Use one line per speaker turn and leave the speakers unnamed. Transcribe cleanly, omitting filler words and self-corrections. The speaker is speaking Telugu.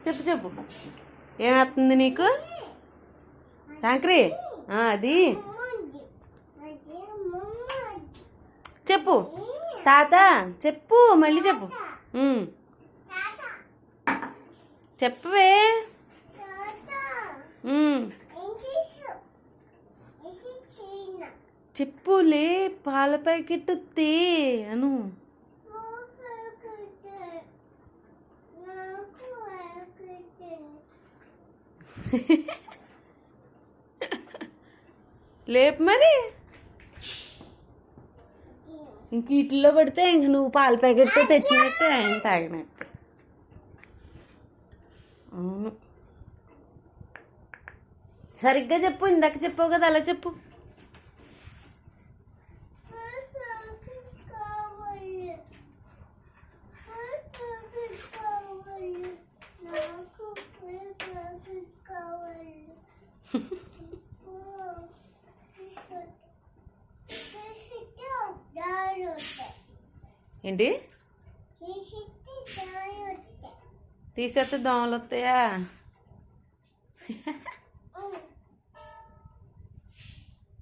చెప్పు చెప్పు ఏమవుతుంది నీకు శాంక్రి అది చెప్పు తాత చెప్పు మళ్ళీ చెప్పు చెప్పవే చెప్పులే పాల ప్యాకెట్ తే అను లేపు మరి ఇంక వీటిల్లో పడితే ఇంక నువ్వు పాల ప్యాకెట్ తెచ్చినట్టే ఆయన తాగినట్టు. అవును సరిగ్గా చెప్పు, ఇందాక చెప్పావు కదా అలా చెప్పు. ఏంటి తీసేస్తే దోమలు వస్తాయా?